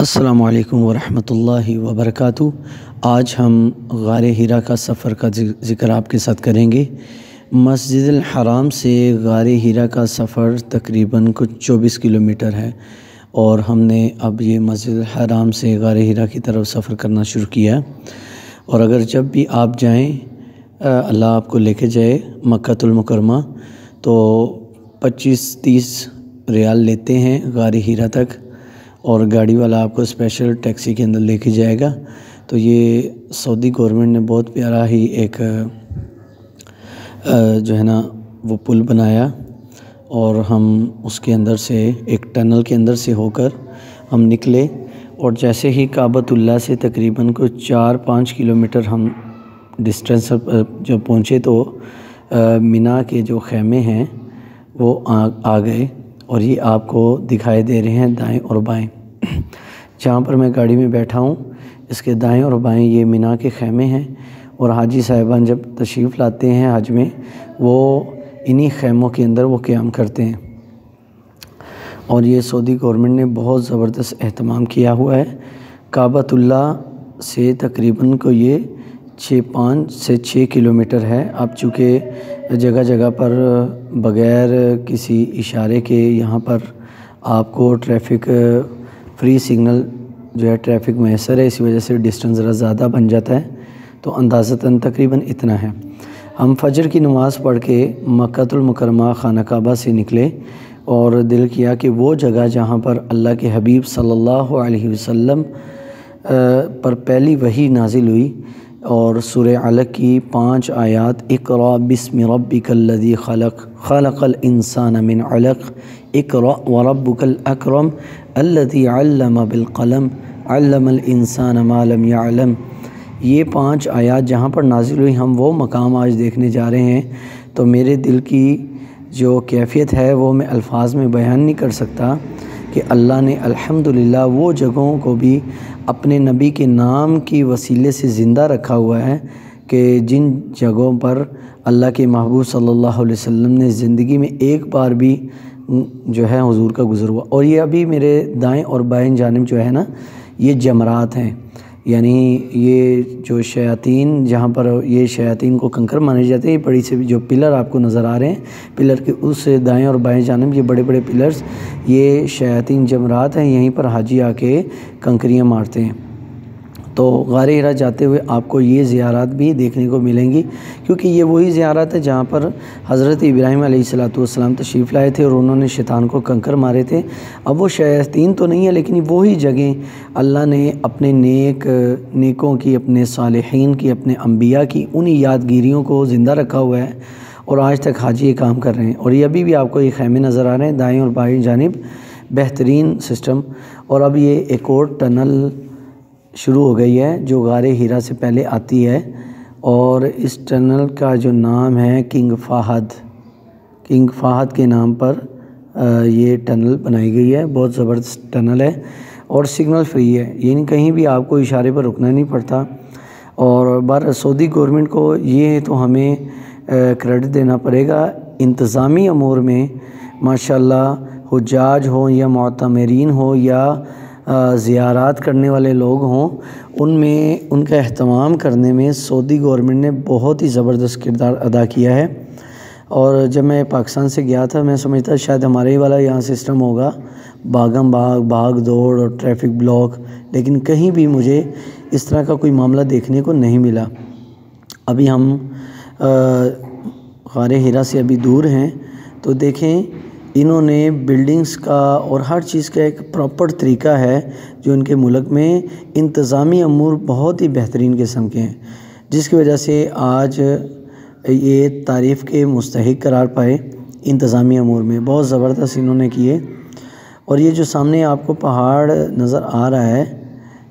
السلام علیکم ورحمۃ اللہ وبرکاتہ۔ آج ہم غار ہیرا کا سفر کا ذکر آپ کے ساتھ کریں گے۔ مسجد الحرام سے غار ہیرا کا سفر تقریباً کچھ 24 کلومیٹر ہے، اور ہم نے اب یہ مسجد الحرام سے غار ہیرا کی طرف سفر کرنا شروع کیا۔ اور اگر جب بھی آپ جائیں، اللہ آپ کو لے کے جائے مکہ المکرمہ، تو 25-30 ریال لیتے ہیں غار ہیرا تک، اور گاڑی والا آپ کو اسپیشل ٹیکسی کے اندر لے کے جائے گا۔ تو یہ سعودی گورنمنٹ نے بہت پیارا ہی ایک جو ہے نا وہ پل بنایا، اور ہم اس کے اندر سے ایک ٹنل کے اندر سے ہو کر ہم نکلے، اور جیسے ہی کعبۃ اللہ سے تقریباً کچھ 4-5 کلومیٹر ہم ڈسٹینس جب پہنچے، تو مینا کے جو خیمے ہیں وہ آ گئے، اور یہ آپ کو دکھائی دے رہے ہیں دائیں اور بائیں۔ جہاں پر میں گاڑی میں بیٹھا ہوں، اس کے دائیں اور بائیں یہ مینا کے خیمے ہیں، اور حاجی صاحبان جب تشریف لاتے ہیں حج میں، وہ انہی خیموں کے اندر وہ قیام کرتے ہیں۔ اور یہ سعودی گورنمنٹ نے بہت زبردست اہتمام کیا ہوا ہے۔ کعبۃ اللہ سے تقریباً کو یہ 5 سے 6 کلومیٹر ہے۔ اب چونکہ جگہ جگہ پر بغیر کسی اشارے کے یہاں پر آپ کو ٹریفک فری سگنل جو ہے ٹریفک میسر ہے، اسی وجہ سے ڈسٹنس ذرا زیادہ بن جاتا ہے، تو اندازتاً تقریباً اتنا ہے۔ ہم فجر کی نماز پڑھ کے مکہ المکرمہ خانہ کعبہ سے نکلے، اور دل کیا کہ وہ جگہ جہاں پر اللہ کے حبیب صلی اللہ علیہ وسلم پر پہلی وحی نازل ہوئی، اور سورہ علق کی 5 آیات، اقرأ بسم ربک الذی خلق خلق الانسان من علق اقرأ وربک الاکرم الذی علم بالقلم علم الانسان ما لم يعلم، یہ 5 آیات جہاں پر نازل ہوئی، ہم وہ مقام آج دیکھنے جا رہے ہیں۔ تو میرے دل کی جو کیفیت ہے وہ میں الفاظ میں بیان نہیں کر سکتا، کہ اللہ نے الحمدللہ وہ جگہوں کو بھی اپنے نبی کے نام کی وسیلے سے زندہ رکھا ہوا ہے، کہ جن جگہوں پر اللہ کے محبوب صلی اللہ علیہ وسلم نے زندگی میں ایک بار بھی جو ہے حضور کا گزر ہوا۔ اور یہ ابھی میرے دائیں اور بائیں جانب جو ہے نا، یہ جمرات ہیں، یعنی یہ جو شیاطین، جہاں پر یہ شیاطین کو کنکر مانے جاتے ہیں، یہ بڑی سے جو پلر آپ کو نظر آ رہے ہیں، پلر کے اس دائیں اور بائیں جانب یہ بڑے بڑے پلرز، یہ شیاطین جمرات ہیں، یہیں پر حاجی آ کے کنکریاں مارتے ہیں۔ تو غار ہیرا جاتے ہوئے آپ کو یہ زیارات بھی دیکھنے کو ملیں گی، کیونکہ یہ وہی زیارت ہے جہاں پر حضرت ابراہیم علیہ السلام تشریف لائے تھے، اور انہوں نے شیطان کو کنکر مارے تھے۔ اب وہ شیاطین تو نہیں ہے، لیکن وہی جگہیں اللہ نے اپنے نیکوں کی، اپنے صالحین کی، اپنے انبیاء کی انہی یادگیریوں کو زندہ رکھا ہوا ہے، اور آج تک حاجی یہ کام کر رہے ہیں۔ اور یہ ابھی بھی آپ کو یہ خیمے نظر آ رہے ہیں دائیں اور بائیں جانب، بہترین سسٹم۔ اور اب یہ ایک اور ٹنل شروع ہو گئی ہے جو غار ہیرا سے پہلے آتی ہے، اور اس ٹنل کا جو نام ہے کنگ فہد کے نام پر یہ ٹنل بنائی گئی ہے۔ بہت زبردست ٹنل ہے، اور سگنل فری ہے، یعنی کہیں بھی آپ کو اشارے پر رکنا نہیں پڑتا۔ اور سعودی گورنمنٹ کو یہ تو ہمیں کریڈٹ دینا پڑے گا، انتظامی امور میں ماشاءاللہ، حجاج ہوں یا معتمرین ہوں یا زیارات کرنے والے لوگ ہوں، ان میں ان کا اہتمام کرنے میں سعودی گورنمنٹ نے بہت ہی زبردست کردار ادا کیا ہے۔ اور جب میں پاکستان سے گیا تھا، میں سمجھتا شاید ہمارے ہی والا یہاں سسٹم ہوگا، بھاگ دوڑ اور ٹریفک بلاک، لیکن کہیں بھی مجھے اس طرح کا کوئی معاملہ دیکھنے کو نہیں ملا۔ ابھی ہم غار ہیرا سے ابھی دور ہیں، تو دیکھیں انہوں نے بلڈنگز کا اور ہر چیز کا ایک پراپر طریقہ ہے، جو ان کے ملک میں انتظامی امور بہت ہی بہترین قسم کے ہیں، جس کی وجہ سے آج یہ تعریف کے مستحق قرار پائے۔ انتظامی امور میں بہت زبردست انہوں نے کیے۔ اور یہ جو سامنے آپ کو پہاڑ نظر آ رہا ہے،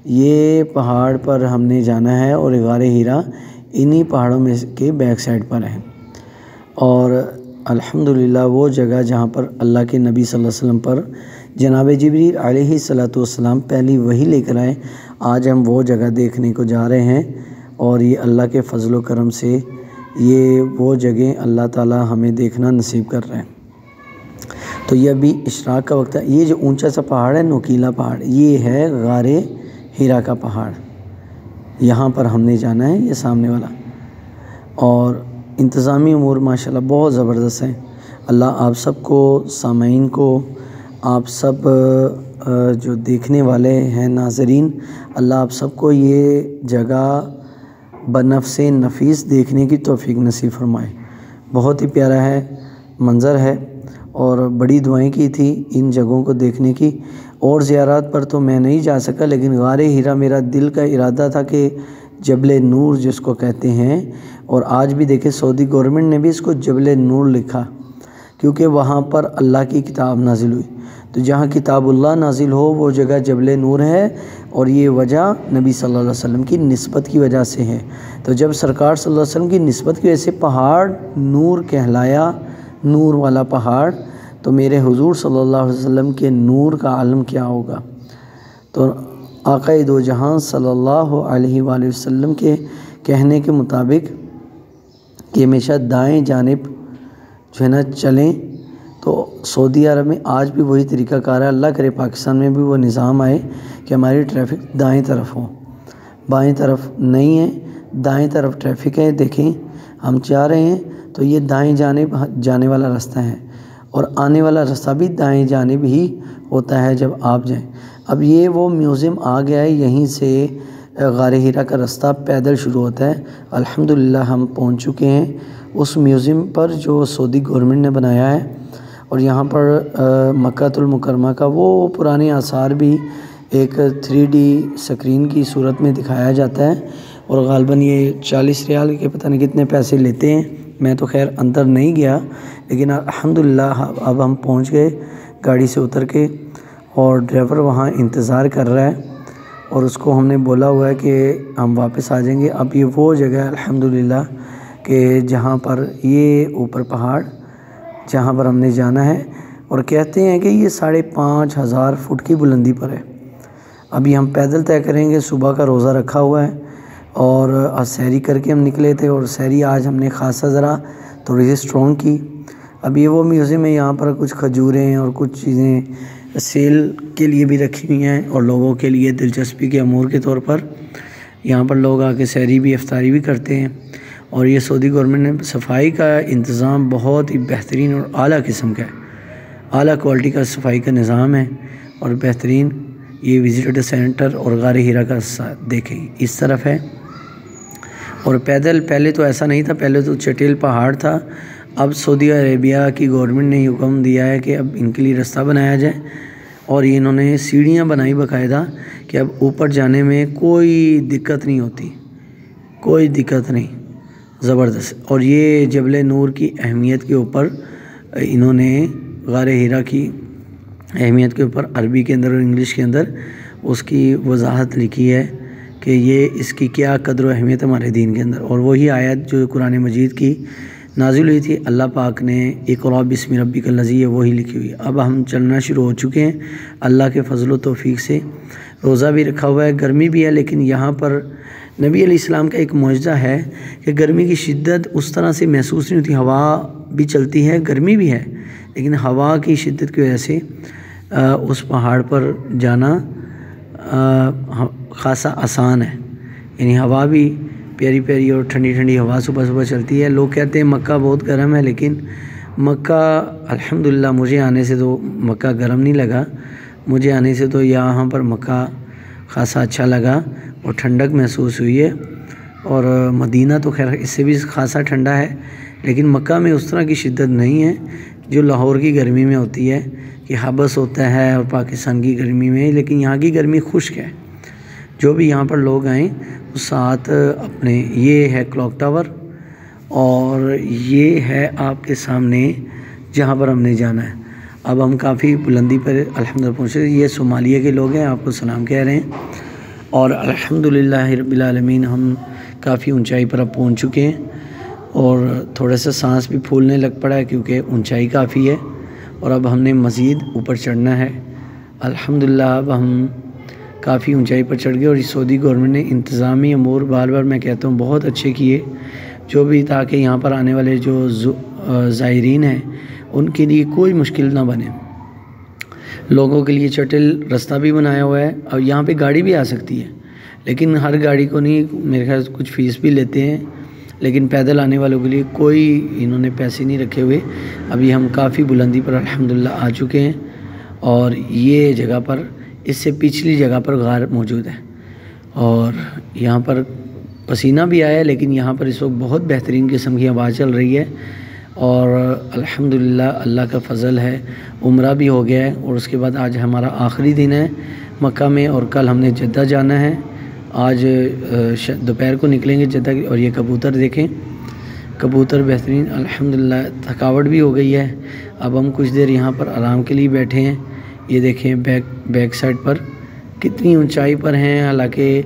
یہ پہاڑ پر ہم نے جانا ہے، اور غار ہیرا انہی پہاڑوں میں کے بیک سائڈ پر ہے۔ اور الحمدللہ وہ جگہ جہاں پر اللہ کے نبی صلی اللہ علیہ وسلم پر جناب جبریل علیہ السلام پہلی وحی لے کر آئے، آج ہم وہ جگہ دیکھنے کو جا رہے ہیں۔ اور یہ اللہ کے فضل و کرم سے یہ وہ جگہ اللہ تعالی ہمیں دیکھنا نصیب کر رہے ہیں۔ تو یہ ابھی اشراق کا وقت ہے۔ یہ جو اونچا سا پہاڑ ہے، نوکیلا پہاڑ، یہ ہے غار ہیرا کا پہاڑ، یہاں پر ہم نے جانا ہے، یہ سامنے والا۔ اور انتظامی امور ماشاءاللہ بہت زبردست ہیں۔ اللہ آپ سب کو، سامعین کو، آپ سب جو دیکھنے والے ہیں ناظرین، اللہ آپ سب کو یہ جگہ بنفس نفیس دیکھنے کی توفیق نصیب فرمائے۔ بہت ہی پیارا ہے، منظر ہے، اور بڑی دعائیں کی تھی ان جگہوں کو دیکھنے کی۔ اور زیارات پر تو میں نہیں جا سکا، لیکن غار ہیرا میرا دل کا ارادہ تھا کہ جبل نور جس کو کہتے ہیں، اور آج بھی دیکھیں سعودی گورنمنٹ نے بھی اس کو جبل نور لکھا، کیونکہ وہاں پر اللہ کی کتاب نازل ہوئی۔ تو جہاں کتاب اللہ نازل ہو وہ جگہ جبل نور ہے، اور یہ وجہ نبی صلی اللہ علیہ وسلم کی نسبت کی وجہ سے ہے۔ تو جب سرکار صلی اللہ علیہ وسلم کی نسبت کی وجہ سے پہاڑ نور کہلایا، نور والا پہاڑ، تو میرے حضور صلی اللہ علیہ وسلم کے نور کا عالم کیا ہوگا۔ تو آقا دو جہاں صلی اللہ علیہ وآلہ وسلم کے کہنے کے مطابق کہ ہمیشہ دائیں جانب جو ہے نا چلیں، تو سعودی عرب میں آج بھی وہی طریقہ کار ہے۔ اللہ کرے پاکستان میں بھی وہ نظام آئے کہ ہماری ٹریفک دائیں طرف ہو، بائیں طرف نہیں ہے، دائیں طرف ٹریفک ہے۔ دیکھیں ہم جا رہے ہیں تو یہ دائیں جانب جانے والا راستہ ہے، اور آنے والا راستہ بھی دائیں جانب ہی ہوتا ہے جب آپ جائیں۔ اب یہ وہ میوزیم آ گیا ہے، یہیں سے غار ہیرا کا راستہ پیدل شروع ہوتا ہے۔ الحمدللہ ہم پہنچ چکے ہیں اس میوزیم پر جو سعودی گورنمنٹ نے بنایا ہے، اور یہاں پر مکۃ المکرمہ کا وہ پرانے آثار بھی ایک 3D سکرین کی صورت میں دکھایا جاتا ہے، اور غالباً یہ 40 ریال کے پتہ نہیں کتنے پیسے لیتے ہیں۔ میں تو خیر اندر نہیں گیا، لیکن الحمدللہ اب ہم پہنچ گئے گاڑی سے اتر کے، اور ڈرائیور وہاں انتظار کر رہا ہے، اور اس کو ہم نے بولا ہوا ہے کہ ہم واپس آ جائیں گے۔ اب یہ وہ جگہ ہے الحمدللہ کہ جہاں پر یہ اوپر پہاڑ جہاں پر ہم نے جانا ہے، اور کہتے ہیں کہ یہ 5,500 فٹ کی بلندی پر ہے۔ ابھی ہم پیدل طے کریں گے، صبح کا روزہ رکھا ہوا ہے، اور سحری کر کے ہم نکلے تھے، اور سحری آج ہم نے خاصا ذرا تھوڑی سی اسٹرانگ کی۔ اب یہ وہ میوزیم ہے، یہاں پر کچھ کھجوریں اور کچھ چیزیں سیل کے لیے بھی رکھی ہوئی ہیں، اور لوگوں کے لیے دلچسپی کے امور کے طور پر یہاں پر لوگ آ کے سحری بھی افطاری بھی کرتے ہیں۔ اور یہ سعودی گورنمنٹ نے صفائی کا انتظام بہت ہی بہترین اور اعلیٰ قسم کا ہے، اعلیٰ کوالٹی کا صفائی کا نظام ہے، اور بہترین یہ وزٹر سینٹر اور غار ہیرا کا دیکھیں اس طرف ہے۔ اور پیدل پہلے تو ایسا نہیں تھا، پہلے تو چٹیل پہاڑ تھا۔ اب سعودی عربیہ کی گورنمنٹ نے حکم دیا ہے کہ اب ان کے لیے راستہ بنایا جائے، اور یہ انہوں نے سیڑھیاں بنائی باقاعدہ کہ اب اوپر جانے میں کوئی دقت نہیں ہوتی، کوئی دقت نہیں، زبردست۔ اور یہ جبل نور کی اہمیت کے اوپر انہوں نے غار ہیرا کی اہمیت کے اوپر عربی کے اندر اور انگلش کے اندر اس کی وضاحت لکھی ہے کہ یہ اس کی کیا قدر و اہمیت ہمارے دین کے اندر۔ اور وہی آیت جو قرآن مجید کی نازل ہوئی تھی، اللہ پاک نے اقرأ بسم ربک الذی، وہی لکھی ہوئی ہے۔ اب ہم چلنا شروع ہو چکے ہیں اللہ کے فضل و توفیق سے۔ روزہ بھی رکھا ہوا ہے، گرمی بھی ہے، لیکن یہاں پر نبی علیہ السلام کا ایک معجزہ ہے کہ گرمی کی شدت اس طرح سے محسوس نہیں ہوتی، ہوا بھی چلتی ہے، گرمی بھی ہے، لیکن ہوا کی شدت کی وجہ سے اس پہاڑ پر جانا خاصا آسان ہے، یعنی ہوا بھی پیاری پیاری اور ٹھنڈی ٹھنڈی ہوا صبح صبح چلتی ہے۔ لوگ کہتے ہیں مکہ بہت گرم ہے، لیکن مکہ الحمدللہ مجھے آنے سے تو مکہ گرم نہیں لگا، مجھے آنے سے تو یہاں پر مکہ خاصا اچھا لگا اور ٹھنڈک محسوس ہوئی ہے۔ اور مدینہ تو خیر اس سے بھی خاصا ٹھنڈا ہے، لیکن مکہ میں اس طرح کی شدت نہیں ہے جو لاہور کی گرمی میں ہوتی ہے کہ حبس ہوتا ہے، اور پاکستان کی گرمی میں، لیکن یہاں کی گرمی خشک ہے۔ جو بھی یہاں پر لوگ آئیں اس ساتھ اپنے، یہ ہے کلاک ٹاور، اور یہ ہے آپ کے سامنے جہاں پر ہم نے جانا ہے۔ اب ہم کافی بلندی پر الحمدللہ پہنچے۔ یہ صومالیہ کے لوگ ہیں، آپ کو سلام کہہ رہے ہیں، اور الحمدللہ رب العالمین ہم کافی اونچائی پر اب پہنچ چکے ہیں، اور تھوڑا سا سانس بھی پھولنے لگ پڑا ہے کیونکہ اونچائی کافی ہے، اور اب ہم نے مزید اوپر چڑھنا ہے۔ الحمدللہ اب ہم کافی اونچائی پر چڑھ گئے، اور سعودی گورنمنٹ نے انتظامی امور بار بار میں کہتا ہوں بہت اچھے کیے، جو بھی تاکہ یہاں پر آنے والے جو زائرین ہیں ان کے لیے کوئی مشکل نہ بنے۔ لوگوں کے لیے چٹل راستہ بھی بنایا ہوا ہے اور یہاں پہ گاڑی بھی آ سکتی ہے، لیکن ہر گاڑی کو نہیں، میرے خیال سے کچھ فیس بھی لیتے ہیں، لیکن پیدل آنے والوں کے لیے کوئی انہوں نے پیسے نہیں رکھے ہوئے۔ ابھی ہم کافی بلندی پر الحمدللہ آ چکے ہیں، اور یہ جگہ پر اس سے پچھلی جگہ پر غار موجود ہے، اور یہاں پر پسینہ بھی آیا ہے، لیکن یہاں پر اس وقت بہت بہترین قسم کی ہوا چل رہی ہے، اور الحمدللہ اللہ کا فضل ہے، عمرہ بھی ہو گیا ہے، اور اس کے بعد آج ہمارا آخری دن ہے مکہ میں، اور کل ہم نے جدہ جانا ہے۔ آج دوپہر کو نکلیں گے جدہ کی، اور یہ کبوتر دیکھیں، کبوتر بہترین، الحمدللہ تھکاوٹ بھی ہو گئی ہے۔ اب ہم کچھ دیر یہاں پر آرام کے لیے بیٹھے ہیں۔ یہ دیکھیں بیک سائڈ پر کتنی اونچائی پر ہیں، حالانکہ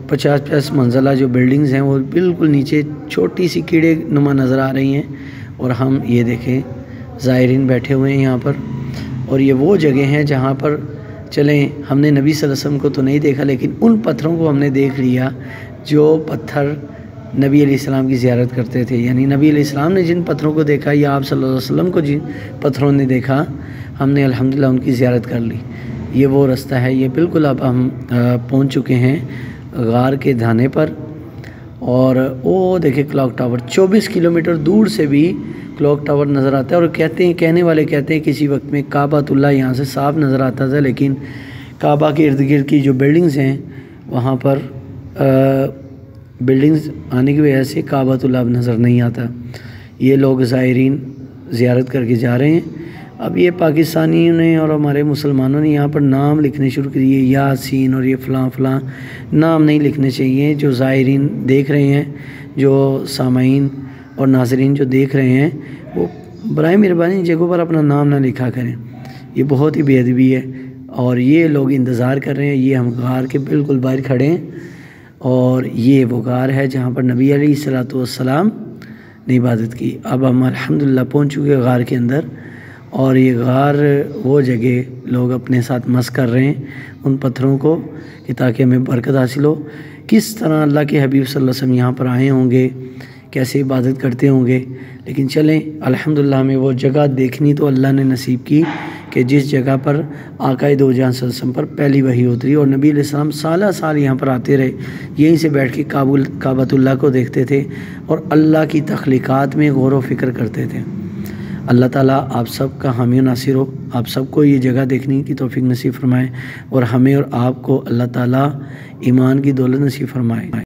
50 منزلہ جو بلڈنگز ہیں وہ بالکل نیچے چھوٹی سی کیڑے نما نظر آ رہی ہیں، اور ہم یہ دیکھیں زائرین بیٹھے ہوئے ہیں یہاں پر، اور یہ وہ جگہ ہیں جہاں پر چلیں ہم نے نبی صلی اللہ علیہ وسلم کو تو نہیں دیکھا، لیکن ان پتھروں کو ہم نے دیکھ لیا جو پتھر نبی علیہ السلام کی زیارت کرتے تھے، یعنی نبی علیہ السلام نے جن پتھروں کو دیکھا یا آپ صلی اللہ علیہ وسلم کو جن پتھروں نے دیکھا، ہم نے الحمدللہ ان کی زیارت کر لی۔ یہ وہ راستہ ہے، یہ بالکل اب ہم پہنچ چکے ہیں غار کے دھانے پر، اور وہ دیکھیں کلاک ٹاور 24 کلومیٹر دور سے بھی کلاک ٹاور نظر آتا ہے، اور کہنے والے کہتے ہیں کسی وقت میں کعبۃ اللہ یہاں سے صاف نظر آتا تھا، لیکن کعبہ کے ارد گرد کی جو بلڈنگز ہیں وہاں پر بلڈنگز آنے کی وجہ سے کعبۃ اللہ اب نظر نہیں آتا۔ یہ لوگ زائرین زیارت کر کے جا رہے ہیں۔ اب یہ پاکستانیوں نے اور ہمارے مسلمانوں نے یہاں پر نام لکھنے شروع کر دیے، یاسین اور یہ فلاں فلاں نام نہیں لکھنے چاہیے۔ جو زائرین دیکھ رہے ہیں، جو سامعین اور ناظرین جو دیکھ رہے ہیں، وہ برائے مہربانی جگہوں پر اپنا نام نہ لکھا کریں، یہ بہت ہی بے ادبی ہے۔ اور یہ لوگ انتظار کر رہے ہیں، یہ ہم غار کے بالکل باہر کھڑے ہیں، اور یہ وہ غار ہے جہاں پر نبی علیہ السلام نے عبادت کی۔ اب ہم الحمدللہ پہنچ چکے غار کے اندر، اور یہ غار وہ جگہ لوگ اپنے ساتھ مس کر رہے ہیں ان پتھروں کو کہ تاکہ ہمیں برکت حاصل ہو۔ کس طرح اللہ کے حبیب صلی اللہ علیہ وسلم یہاں پر آئے ہوں گے، کیسے عبادت کرتے ہوں گے، لیکن چلیں الحمدللہ ہمیں وہ جگہ دیکھنی تو اللہ نے نصیب کی کہ جس جگہ پر آقا دو جہاں صلی اللہ علیہ وسلم پر پہلی وحی اتری، اور نبی علیہ السلام سالہ سال یہاں پر آتے رہے، یہیں سے بیٹھ کے کعبۃ اللہ کو دیکھتے تھے اور اللہ کی تخلیقات میں غور و فکر کرتے تھے۔ اللہ تعالیٰ آپ سب کا حامی و ناصر ہو، آپ سب کو یہ جگہ دیکھنے کی توفیق نصیب فرمائے، اور ہمیں اور آپ کو اللہ تعالیٰ ایمان کی دولت نصیب فرمائے۔